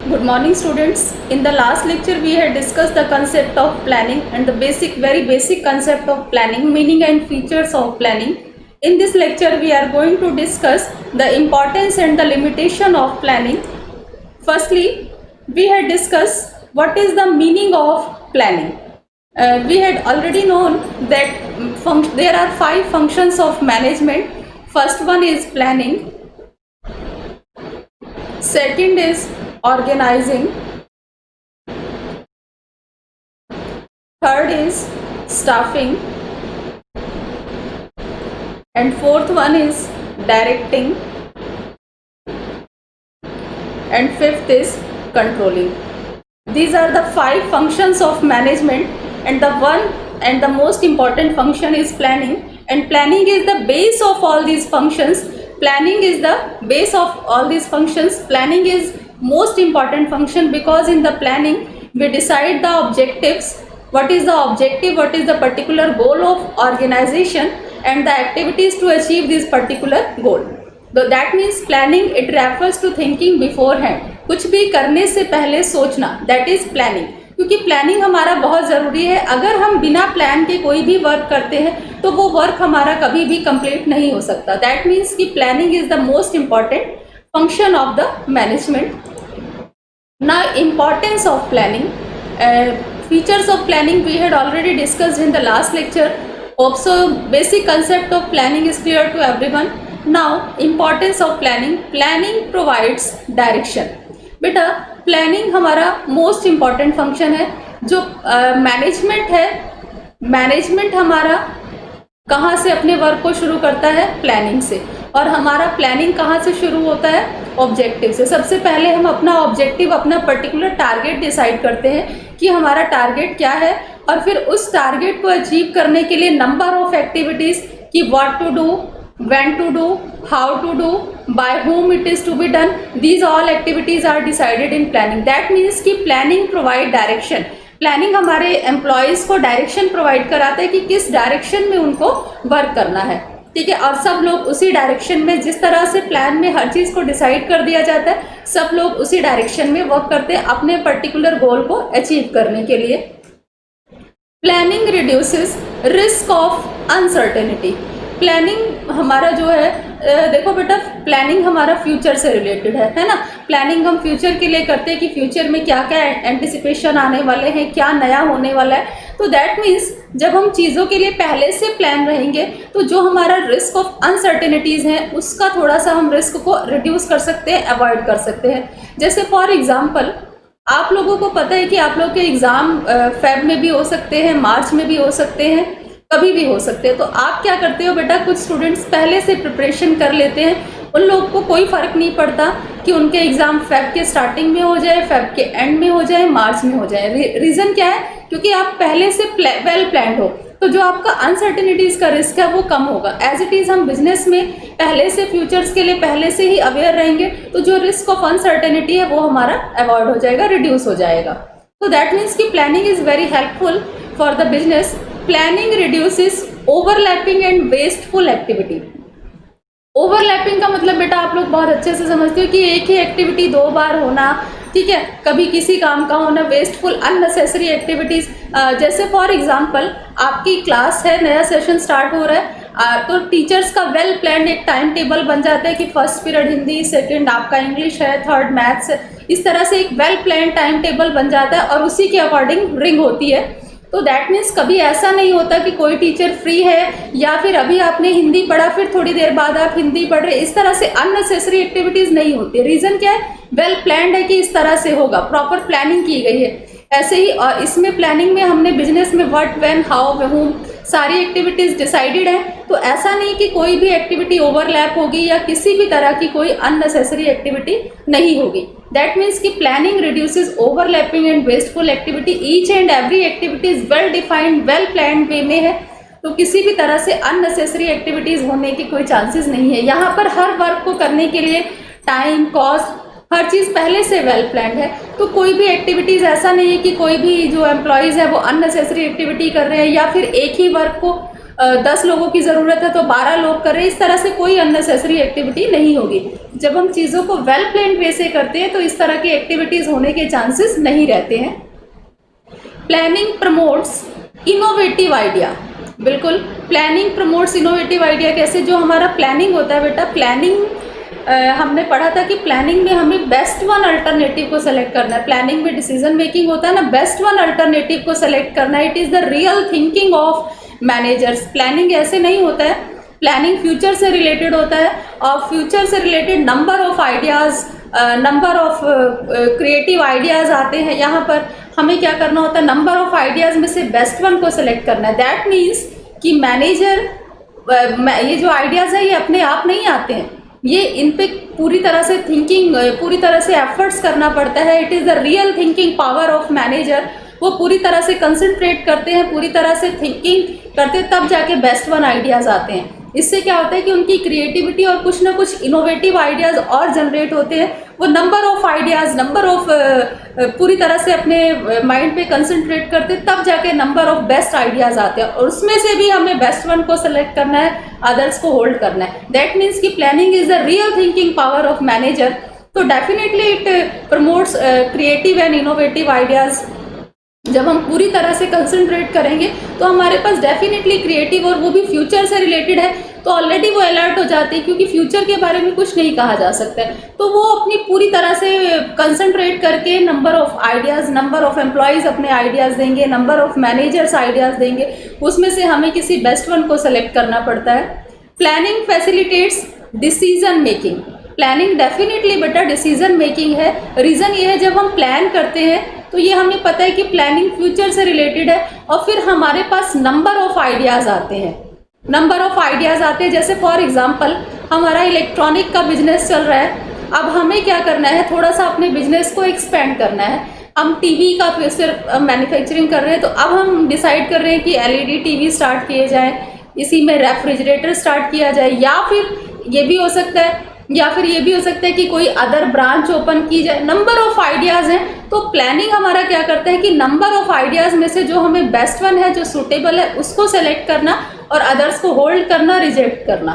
Good morning students. In the last lecture we had discussed the concept of planning and the very basic concept of planning, meaning and features of planning. In this lecture we are going to discuss the importance and the limitation of planning. Firstly, we had discussed what is the meaning of planning. We had already known that there are 5 functions of management. First one is planning. Second is organizing. Third is staffing. And fourth one is directing. And fifth is controlling. These are the 5 functions of management, and the one and the most important function is planning, and planning is the base of all these functions. Planning is the base of all these functions. Planning is most important function because in the planning we decide the objectives, what is the objective, what is the particular goal of organization, and the activities to achieve this particular goal. So that means planning, it refers to thinking beforehand. कुछ भी करने से पहले सोचना, that is planning. क्योंकि planning हमारा बहुत ज़रूरी है. अगर हम बिना प्लान के कोई भी वर्क करते हैं तो वो वर्क हमारा कभी भी कंप्लीट नहीं हो सकता. दैट मीन्स कि planning is the most important function of the management. Now importance of planning, features of planning we had already discussed in the last lecture. Also basic concept of planning is clear to everyone. Now importance of planning. Planning provides direction. बेटा planning हमारा most important function है. जो management है, management हमारा कहाँ से अपने work को शुरू करता है? प्लानिंग से. और हमारा प्लानिंग कहाँ से शुरू होता है? ऑब्जेक्टिव से. सबसे पहले हम अपना ऑब्जेक्टिव, अपना पर्टिकुलर टारगेट डिसाइड करते हैं कि हमारा टारगेट क्या है, और फिर उस टारगेट को अचीव करने के लिए नंबर ऑफ एक्टिविटीज़ कि what to do, when to do, how to do, by whom it is to be done, these all activities are decided in planning. That means कि planning provide direction. प्लानिंग हमारे employees को direction provide कराता है कि किस direction में उनको work करना है. ठीक है. और सब लोग उसी डायरेक्शन में, जिस तरह से प्लान में हर चीज़ को डिसाइड कर दिया जाता है, सब लोग उसी डायरेक्शन में वर्क करते हैं अपने पर्टिकुलर गोल को अचीव करने के लिए. Planning reduces risk of uncertainty. Planning हमारा जो है, देखो बेटा, प्लानिंग हमारा फ्यूचर से रिलेटेड है ना. प्लानिंग हम फ्यूचर के लिए करते हैं कि फ्यूचर में क्या क्या एंटिसिपेशन आने वाले हैं, क्या नया होने वाला है. तो दैट मीन्स जब हम चीज़ों के लिए पहले से प्लान रहेंगे तो जो हमारा रिस्क ऑफ अनसर्टेनिटीज़ हैं उसका थोड़ा सा हम रिस्क को रिड्यूस कर सकते हैं, अवॉइड कर सकते हैं. जैसे फॉर एग्ज़ाम्पल, आप लोगों को पता है कि आप लोग के एग्ज़ाम फेब में भी हो सकते हैं, मार्च में भी हो सकते हैं, कभी भी हो सकते हैं. तो आप क्या करते हो बेटा, कुछ स्टूडेंट्स पहले से प्रिपरेशन कर लेते हैं. उन लोगों को कोई फ़र्क नहीं पड़ता कि उनके एग्ज़ाम फेब के स्टार्टिंग में हो जाए, फेब के एंड में हो जाए, मार्च में हो जाए. रीज़न क्या है? क्योंकि आप पहले से वेल प्लान्ड हो, तो जो आपका अनसर्टेनिटीज़ का रिस्क है वो कम होगा. एज इट इज़ हम बिजनेस में पहले से फ्यूचर्स के लिए पहले से ही अवेयर रहेंगे तो जो रिस्क ऑफ अनसर्टेनिटी है वो हमारा अवॉइड हो जाएगा, रिड्यूस हो जाएगा. तो दैट मीन्स कि planning is very helpful for the business. Planning reduces overlapping and wasteful activity. Overlapping का मतलब बेटा आप लोग बहुत अच्छे से समझते हो कि एक ही एक्टिविटी 2 बार होना. ठीक है. कभी किसी काम का होना. वेस्टफुल अननेसेसरी एक्टिविटीज़, जैसे फॉर एग्जांपल आपकी क्लास है, नया सेशन स्टार्ट हो रहा है, तो टीचर्स का वेल प्लान एक टाइम टेबल बन जाता है कि फर्स्ट पीरियड हिंदी, सेकंड आपका इंग्लिश है, थर्ड मैथ्स है. इस तरह से एक वेल प्लान टाइम टेबल बन जाता है और उसी के अकॉर्डिंग रिंग होती है. तो दैट मीन्स कभी ऐसा नहीं होता कि कोई टीचर फ्री है या फिर अभी आपने हिंदी पढ़ा फिर थोड़ी देर बाद आप हिंदी पढ़ रहे. इस तरह से अननेसेसरी एक्टिविटीज़ नहीं होती. रीज़न क्या है? वेल प्लान्ड है कि इस तरह से होगा, प्रॉपर प्लानिंग की गई है. ऐसे ही और इसमें प्लानिंग में हमने बिजनेस में व्हाट, व्हेन, हाउ, व्हूम सारी एक्टिविटीज़ डिसाइडेड हैं. तो ऐसा नहीं कि कोई भी एक्टिविटी ओवरलैप होगी या किसी भी तरह की कोई अननेसेसरी एक्टिविटी नहीं होगी. दैट मीन्स कि planning reduces overlapping and wasteful activity. Each and every activity is well defined, well planned way में है, तो किसी भी तरह से अननेसेसरी एक्टिविटीज़ होने के कोई चांसेस नहीं है. यहाँ पर हर वर्क को करने के लिए टाइम, कॉस्ट, हर चीज़ पहले से वेल प्लान्ड है. तो कोई भी एक्टिविटीज़ ऐसा नहीं है कि कोई भी जो एम्प्लॉयज़ है वो अननेसेसरी एक्टिविटी कर रहे हैं या फिर एक ही वर्क को 10 लोगों की ज़रूरत है तो 12 लोग कर रहे हैं. इस तरह से कोई अननेसेसरी एक्टिविटी नहीं होगी. जब हम चीज़ों को वेल प्लान्ड वे से करते हैं तो इस तरह की एक्टिविटीज़ होने के चांसेस नहीं रहते हैं। Planning promotes innovative idea. बिल्कुल, प्लानिंग प्रमोट्स इनोवेटिव आइडिया कैसे? जो हमारा प्लानिंग होता है बेटा, प्लानिंग हमने पढ़ा था कि प्लानिंग में हमें बेस्ट वन अल्टरनेटिव को सेलेक्ट करना है। प्लानिंग में डिसीजन मेकिंग होता है ना, बेस्ट वन अल्टरनेटिव को सेलेक्ट करना है। It is the real thinking of managers. Planning ऐसे नहीं होता है, प्लानिंग फ्यूचर से रिलेटेड होता है और फ्यूचर से related number of ideas, number of creative ideas आते हैं। यहाँ पर हमें क्या करना होता है? नंबर ऑफ आइडियाज़ में से बेस्ट वन को सेलेक्ट करना है। दैट मीन्स कि मैनेजर, ये जो आइडियाज़ है ये अपने आप नहीं आते हैं, ये इन पे पूरी तरह से थिंकिंग, पूरी तरह से एफर्ट्स करना पड़ता है। It is the real thinking power of manager. वो पूरी तरह से कंसंट्रेट करते हैं, पूरी तरह से थिंकिंग करते हैं, तब जाके बेस्ट वन आइडियाज़ आते हैं। इससे क्या होता है कि उनकी क्रिएटिविटी और कुछ ना कुछ इनोवेटिव आइडियाज़ और जनरेट होते हैं। वो number of ideas, number of पूरी तरह से अपने माइंड पे कंसंट्रेट करते, तब जाके नंबर ऑफ बेस्ट आइडियाज़ आते हैं और उसमें से भी हमें बेस्ट वन को सेलेक्ट करना है, अदर्स को होल्ड करना है। दैट मीन्स कि planning is the real thinking power of manager. तो definitely it promotes creative and innovative ideas. जब हम पूरी तरह से कंसंट्रेट करेंगे तो हमारे पास डेफिनेटली क्रिएटिव, और वो भी फ्यूचर से रिलेटेड है, तो ऑलरेडी वो अलर्ट हो जाते हैं क्योंकि फ्यूचर के बारे में कुछ नहीं कहा जा सकता है। तो वो अपनी पूरी तरह से कंसंट्रेट करके number of ideas, number of employees अपने आइडियाज़ देंगे, नंबर ऑफ मैनेजर्स आइडियाज़ देंगे, उसमें से हमें किसी बेस्ट वन को सेलेक्ट करना पड़ता है। Planning facilitates decision making. Planning definitely बेटा डिसीजन मेकिंग है। रीज़न ये है, जब हम प्लान करते हैं तो ये हमें पता है कि प्लानिंग फ्यूचर से रिलेटेड है और फिर हमारे पास नंबर ऑफ आइडियाज़ आते हैं, नंबर ऑफ आइडियाज़ आते हैं। जैसे फॉर एग्जांपल हमारा इलेक्ट्रॉनिक का बिजनेस चल रहा है, अब हमें क्या करना है? थोड़ा सा अपने बिजनेस को एक्सपेंड करना है। हम टीवी का फिर सिर्फ मैन्युफैक्चरिंग कर रहे हैं, तो अब हम डिसाइड कर रहे हैं कि एलईडी टीवी स्टार्ट किए जाएँ, इसी में रेफ्रिजरेटर स्टार्ट किया जाए, या फिर ये भी हो सकता है कि कोई अदर ब्रांच ओपन की जाए। नंबर ऑफ आइडियाज़ हैं। तो प्लानिंग हमारा क्या करता है कि नंबर ऑफ आइडियाज़ में से जो हमें बेस्ट वन है, जो सूटेबल है, उसको सेलेक्ट करना और अदर्स को होल्ड करना, रिजेक्ट करना।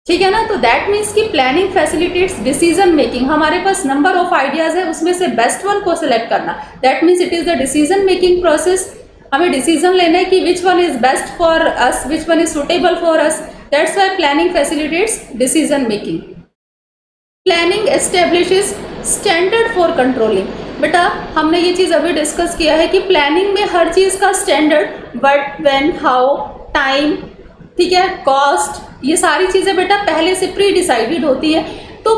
ठीक है ना? तो दैट मीन्स कि प्लानिंग फैसिलिटेट्स डिसीजन मेकिंग। हमारे पास नंबर ऑफ आइडियाज़ है, उसमें से बेस्ट वन को सेलेक्ट करना। That means it is the decision making process. हमें डिसीजन लेना है कि which one is best for us, which one is suitable for us. That's why planning facilitates decision making. Planning establishes standard for controlling. बेटा हमने ये चीज़ अभी discuss किया है कि प्लानिंग में हर चीज़ का standard, what, when, how, time, ठीक है, कॉस्ट, ये सारी चीज़ें बेटा पहले से प्री डिसाइडेड होती है। तो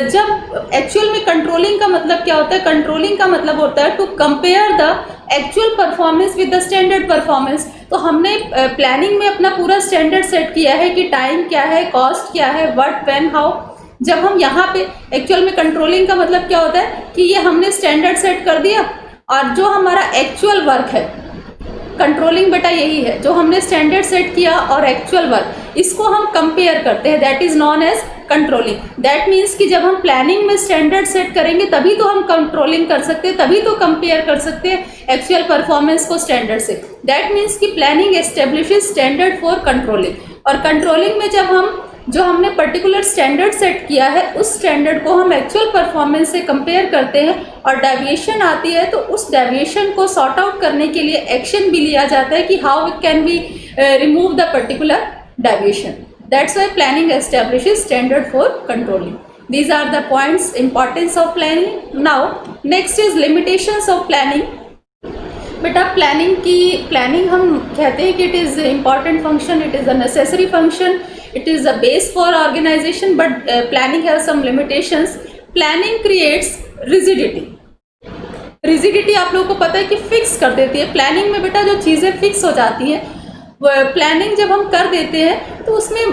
जब एक्चुअल में कंट्रोलिंग का मतलब क्या होता है? कंट्रोलिंग का मतलब होता है to compare the actual performance with the standard performance. तो हमने प्लानिंग में अपना पूरा स्टैंडर्ड सेट किया है कि टाइम क्या है, कॉस्ट क्या है, व्हाट, व्हेन, हाउ। जब हम यहाँ पे एक्चुअल में कंट्रोलिंग का मतलब क्या होता है कि ये हमने स्टैंडर्ड सेट कर दिया और जो हमारा एक्चुअल वर्क है, कंट्रोलिंग बेटा यही है, जो हमने स्टैंडर्ड सेट किया और एक्चुअल वर्क, इसको हम कंपेयर करते हैं। That is known as controlling. That means कि जब हम प्लानिंग में स्टैंडर्ड सेट करेंगे तभी तो हम कंट्रोलिंग कर सकते हैं, तभी तो कंपेयर कर सकते हैं एक्चुअल परफॉर्मेंस को स्टैंडर्ड से। दैट मीन्स कि planning establishes standard for controlling. और कंट्रोलिंग में जब हम जो हमने पर्टिकुलर स्टैंडर्ड सेट किया है उस स्टैंडर्ड को हम एक्चुअल परफॉर्मेंस से कंपेयर करते हैं और डेविएशन आती है तो उस डेविएशन को सॉर्ट आउट करने के लिए एक्शन भी लिया जाता है कि how it can be remove the particular deviation. That's why planning establishes standard for controlling. These are the points, importance of planning. Now next is limitations of planning. बेटा planning हम कहते हैं कि it is important function, it is a necessary function, it is a base for organization, but planning has some limitations. Planning creates rigidity आप लोगों को पता है कि फिक्स कर देती है। प्लानिंग में बेटा जो चीज़ें फिक्स हो जाती हैं, प्लानिंग जब हम कर देते हैं तो उसमें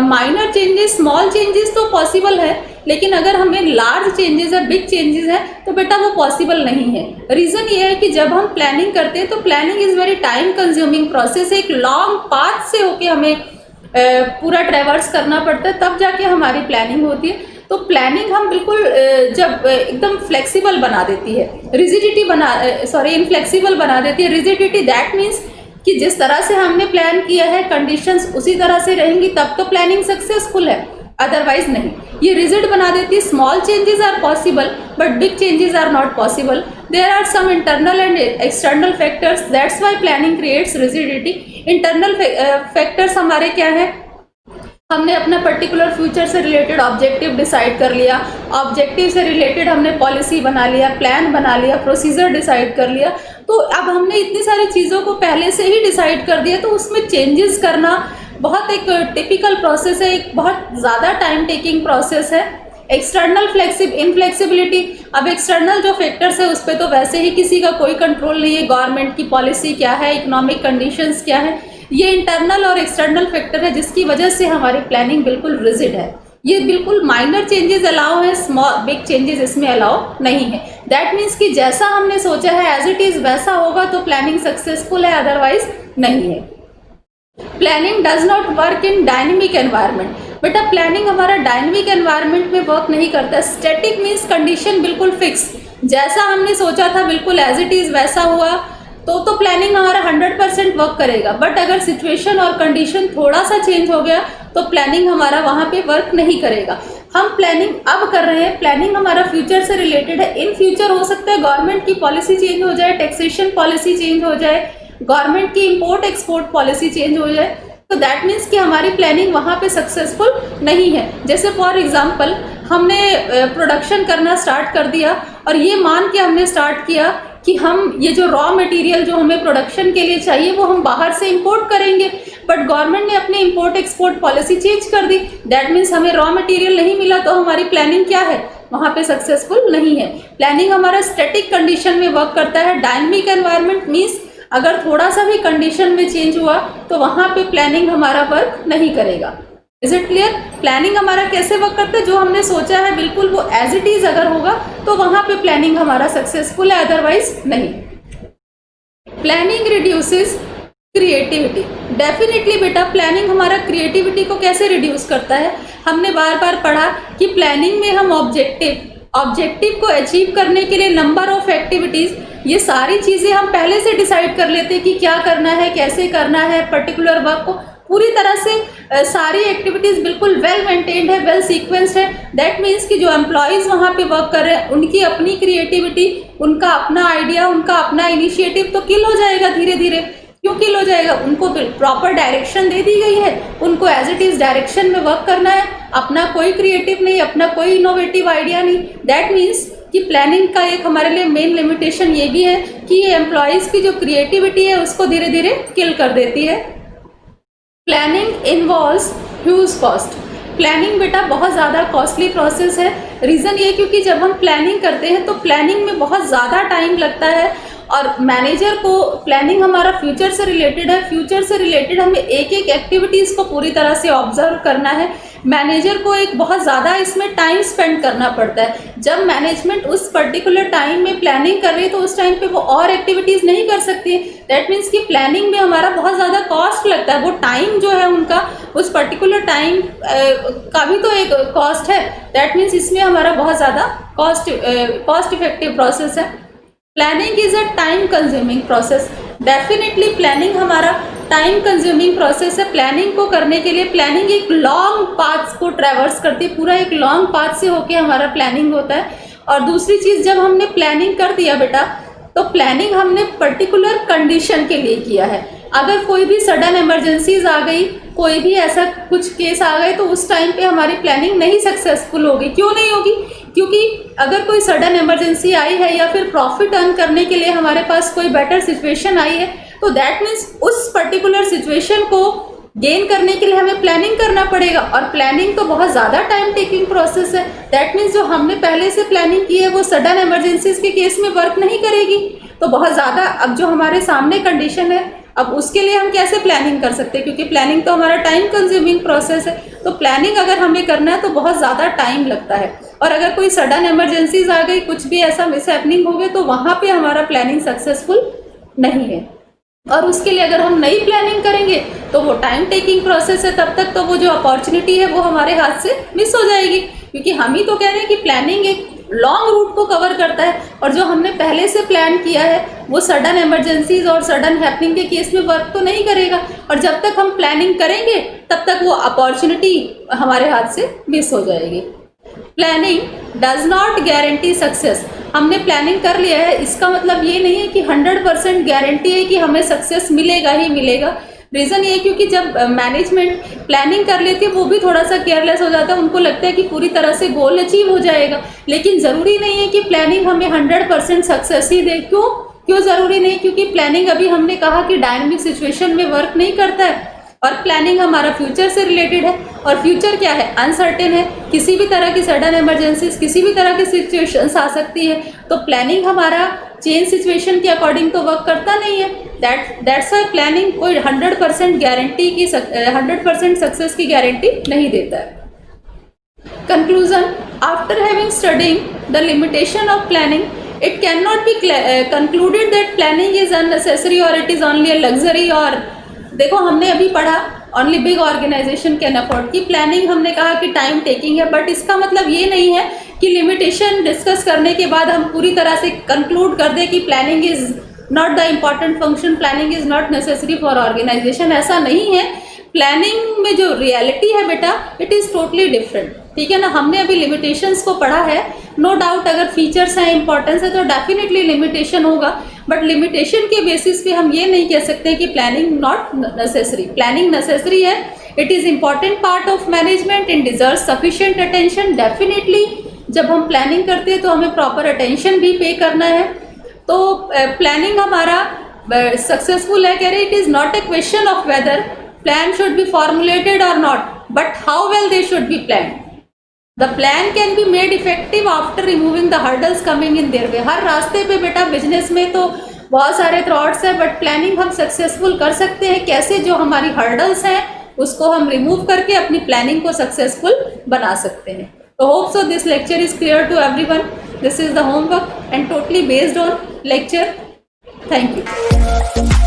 माइनर चेंजेस, स्मॉल चेंजेस तो पॉसिबल है, लेकिन अगर हमें लार्ज चेंजेस है, बिग चेंजेस है, तो बेटा वो पॉसिबल नहीं है। रीज़न ये है कि जब हम प्लानिंग करते हैं तो planning is very time consuming process. एक लॉन्ग पाथ से होके हमें पूरा ट्रैवर्स करना पड़ता है, तब जाके हमारी प्लानिंग होती है। तो प्लानिंग हम बिल्कुल जब एकदम फ्लेक्सिबल बना देती है, इनफ्लेक्सिबल बना देती है। रिजिडिटी दैट मीन्स कि जिस तरह से हमने प्लान किया है कंडीशंस उसी तरह से रहेंगी तब तो प्लानिंग सक्सेसफुल है। अदरवाइज नहीं। ये रिजिड बना देती है। Small changes are possible but big changes are not possible. There are some internal and external factors, that's why planning creates rigidity. Internal factors हमारे क्या है, हमने अपना पर्टिकुलर फ्यूचर से रिलेटेड ऑब्जेक्टिव डिसाइड कर लिया, ऑब्जेक्टिव से रिलेटेड हमने पॉलिसी बना लिया, प्लान बना लिया, प्रोसीजर डिसाइड कर लिया। तो अब हमने इतनी सारी चीज़ों को पहले से ही डिसाइड कर दिया, तो उसमें चेंजेस करना बहुत एक टिपिकल प्रोसेस है, एक बहुत ज़्यादा टाइम टेकिंग प्रोसेस है। एक्सटर्नल इनफ्लेक्सिबिलिटी, अब एक्सटर्नल जो फैक्टर्स है उस पर तो वैसे ही किसी का कोई कंट्रोल नहीं है, गवर्नमेंट की पॉलिसी क्या है, इकोनॉमिक कंडीशंस क्या है। ये इंटरनल और एक्सटर्नल फैक्टर है जिसकी वजह से हमारी प्लानिंग बिल्कुल रिजिड है। ये बिल्कुल माइनर चेंजेस अलाउ है, स्मॉल बिग चेंजेस इसमें अलाउ नहीं है। दैट मीन्स कि जैसा हमने सोचा है एज इट इज़ वैसा होगा तो प्लानिंग सक्सेसफुल है, अदरवाइज नहीं है। Planning does not work in dynamic environment. बेटा प्लानिंग हमारा डायनेमिक एनवायरनमेंट में वर्क नहीं करता। स्टैटिक मीन्स कंडीशन बिल्कुल फिक्स, जैसा हमने सोचा था बिल्कुल एज इट इज़ वैसा हुआ तो प्लानिंग हमारा 100% वर्क करेगा। बट अगर सिचुएशन और कंडीशन थोड़ा सा चेंज हो गया तो प्लानिंग हमारा वहाँ पे वर्क नहीं करेगा। हम प्लानिंग अब कर रहे हैं, प्लानिंग हमारा फ्यूचर से रिलेटेड है। इन फ्यूचर हो सकता है गवर्नमेंट की पॉलिसी चेंज हो जाए, टैक्सेशन पॉलिसी चेंज हो जाए, गवर्नमेंट की इम्पोर्ट एक्सपोर्ट पॉलिसी चेंज हो जाए, तो दैट मीन्स कि हमारी प्लानिंग वहाँ पे सक्सेसफुल नहीं है। जैसे फॉर एग्जांपल हमने प्रोडक्शन करना स्टार्ट कर दिया और ये मान के हमने स्टार्ट किया कि हम ये जो रॉ मटेरियल जो हमें प्रोडक्शन के लिए चाहिए वो हम बाहर से इंपोर्ट करेंगे, बट गवर्नमेंट ने अपनी इंपोर्ट एक्सपोर्ट पॉलिसी चेंज कर दी। दैट मीन्स हमें रॉ मटेरियल नहीं मिला, तो हमारी प्लानिंग क्या है, वहाँ पे सक्सेसफुल नहीं है। प्लानिंग हमारा स्टैटिक कंडीशन में वर्क करता है। डायनेमिक एनवायरनमेंट मीन्स अगर थोड़ा सा भी कंडीशन में चेंज हुआ तो वहाँ पे प्लानिंग हमारा वर्क नहीं करेगा। Is it clear? प्लानिंग हमारा कैसे वर्क करता है, जो हमने सोचा है बिल्कुल वो एज इट इज अगर होगा तो वहाँ पे प्लानिंग हमारा सक्सेसफुल है, अदरवाइज नहीं। Planning reduces creativity. डेफिनेटली बेटा प्लानिंग हमारा क्रिएटिविटी को कैसे रिड्यूस करता है, हमने बार बार पढ़ा कि प्लानिंग में हम ऑब्जेक्टिव को अचीव करने के लिए नंबर ऑफ एक्टिविटीज़, ये सारी चीज़ें हम पहले से डिसाइड कर लेते हैं कि क्या करना है, कैसे करना है, पर्टिकुलर वर्क को पूरी तरह से सारी एक्टिविटीज़ बिल्कुल वेल मेंटेन्ड है, वेल सीक्वेंस्ड है। दैट मीन्स कि जो एम्प्लॉयज़ वहाँ पे वर्क कर रहे हैं उनकी अपनी क्रिएटिविटी, उनका अपना आइडिया, उनका अपना इनिशिएटिव तो किल हो जाएगा धीरे धीरे। क्यों किल हो जाएगा? उनको प्रॉपर डायरेक्शन दे दी गई है, उनको एज इट इज़ डायरेक्शन में वर्क करना है, अपना कोई क्रिएटिव नहीं, अपना कोई इनोवेटिव आइडिया नहीं। दैट मीन्स कि प्लानिंग का एक हमारे लिए मेन लिमिटेशन ये भी है कि ये एम्प्लॉयज़ की जो क्रिएटिविटी है उसको धीरे धीरे किल कर देती है। Planning involves huge cost. Planning बेटा बहुत ज़्यादा कॉस्टली प्रोसेस है। रीज़न ये क्योंकि जब हम प्लानिंग करते हैं तो प्लानिंग में बहुत ज़्यादा टाइम लगता है और मैनेजर को प्लानिंग हमारा फ्यूचर से रिलेटेड है, फ्यूचर से रिलेटेड हमें एक एक एक्टिविटीज़ को पूरी तरह से ऑब्जर्व करना है। मैनेजर को एक बहुत ज़्यादा इसमें टाइम स्पेंड करना पड़ता है। जब मैनेजमेंट उस पर्टिकुलर टाइम में प्लानिंग कर रही है तो उस टाइम पे वो और एक्टिविटीज़ नहीं कर सकती। दैट मीन्स कि प्लानिंग में हमारा बहुत ज़्यादा कॉस्ट लगता है। वो टाइम जो है उनका उस पर्टिकुलर टाइम का भी तो एक कॉस्ट है। दैट मीन्स इसमें हमारा बहुत ज़्यादा कॉस्ट इफेक्टिव प्रोसेस है। Planning is a time consuming process. Definitely planning हमारा टाइम कंज्यूमिंग प्रोसेस है। प्लानिंग को करने के लिए प्लानिंग एक लॉन्ग पाथ को ट्रैवर्स करती है, पूरा एक लॉन्ग पाथ से होके हमारा प्लानिंग होता है। और दूसरी चीज़, जब हमने प्लानिंग कर दिया बेटा तो प्लानिंग हमने पर्टिकुलर कंडीशन के लिए किया है। अगर कोई भी सडन इमरजेंसीज आ गई, कोई भी ऐसा कुछ केस आ गए तो उस टाइम पे हमारी प्लानिंग नहीं सक्सेसफुल होगी। क्यों नहीं होगी? क्योंकि अगर कोई सडन इमरजेंसी आई है या फिर प्रॉफिट अर्न करने के लिए हमारे पास कोई बेटर सिचुएशन आई है तो दैट मीन्स उस पर्टिकुलर सिचुएशन को गेन करने के लिए हमें प्लानिंग करना पड़ेगा। और प्लानिंग तो बहुत ज़्यादा टाइम टेकिंग प्रोसेस है। दैट मीन्स जो हमने पहले से प्लानिंग की है वो सडन इमरजेंसीज के केस में वर्क नहीं करेगी। तो बहुत ज़्यादा अब जो हमारे सामने कंडीशन है अब उसके लिए हम कैसे प्लानिंग कर सकते हैं, क्योंकि प्लानिंग तो हमारा टाइम कंज्यूमिंग प्रोसेस है। तो प्लानिंग अगर हमें करना है तो बहुत ज़्यादा टाइम लगता है। और अगर कोई सडन इमरजेंसीज आ गई, कुछ भी ऐसा मिसहैपनिंग हो गया तो वहाँ पे हमारा प्लानिंग सक्सेसफुल नहीं है। और उसके लिए अगर हम नई प्लानिंग करेंगे तो वो टाइम टेकिंग प्रोसेस है। तब तक तो वो जो अपॉर्चुनिटी है वो हमारे हाथ से मिस हो जाएगी, क्योंकि हम ही तो कह रहे हैं कि प्लानिंग एक लॉन्ग रूट को कवर करता है, और जो हमने पहले से प्लान किया है वो सडन इमरजेंसीज और सडन हैपनिंग के केस में वर्क तो नहीं करेगा। और जब तक हम प्लानिंग करेंगे तब तक वो अपॉर्चुनिटी हमारे हाथ से मिस हो जाएगी। Planning does not guarantee success. हमने प्लानिंग कर लिया है, इसका मतलब ये नहीं है कि 100% गारंटी है कि हमें सक्सेस मिलेगा ही मिलेगा। रीज़न ये क्योंकि जब मैनेजमेंट प्लानिंग कर लेती है वो भी थोड़ा सा केयरलेस हो जाता है, उनको लगता है कि पूरी तरह से गोल अचीव हो जाएगा, लेकिन ज़रूरी नहीं है कि प्लानिंग हमें 100% सक्सेस ही दे। क्यों ज़रूरी नहीं? क्योंकि प्लानिंग अभी हमने कहा कि डायनामिक सिचुएशन में वर्क नहीं करता है, और प्लानिंग हमारा फ्यूचर से रिलेटेड है, और फ्यूचर क्या है? अनसर्टेन है, किसी भी तरह की सडन इमरजेंसीज, किसी भी तरह की सिचुएशंस आ सकती है। तो प्लानिंग हमारा चेंज सिचुएशन के अकॉर्डिंग तो वर्क करता नहीं है। दैट्स वाई प्लानिंग कोई 100% गारंटी की 100% सक्सेस की गारंटी नहीं देता है। Conclusion, after having studying the limitation of planning, it cannot be concluded that planning is unnecessary or it is only a luxury। और देखो हमने अभी पढ़ा only big organization can afford की प्लानिंग, हमने कहा कि टाइम टेकिंग है, बट इसका मतलब ये नहीं है कि लिमिटेशन डिस्कस करने के बाद हम पूरी तरह से कंक्लूड कर दें कि planning is not the important function, planning is not necessary for organization. ऐसा नहीं है। प्लानिंग में जो रियलिटी है बेटा, इट इज़ टोटली डिफरेंट। ठीक है ना, हमने अभी लिमिटेशंस को पढ़ा है। नो डाउट अगर फीचर्स हैं, इंपॉर्टेंस है, तो डेफिनेटली लिमिटेशन होगा, बट लिमिटेशन के बेसिस पे हम ये नहीं कह सकते कि planning not necessary. Planning necessary है, it is important part of management and deserve sufficient attention. Definitely जब हम प्लानिंग करते हैं तो हमें प्रॉपर अटेंशन भी पे करना है। तो प्लानिंग हमारा सक्सेसफुल है, कह रहे it is not a question of whether plan should be formulated और not, but how well they should be plan. The plan can be made effective after removing the hurdles coming in their way. हर रास्ते पे बेटा business में तो बहुत सारे थ्रॉट्स हैं, बट प्लानिंग हम सक्सेसफुल कर सकते हैं कैसे? जो हमारी हर्डल्स हैं उसको हम रिमूव करके अपनी प्लानिंग को सक्सेसफुल बना सकते हैं। तो hope so this lecture is clear to everyone. This is the homework and totally based on lecture. Thank you.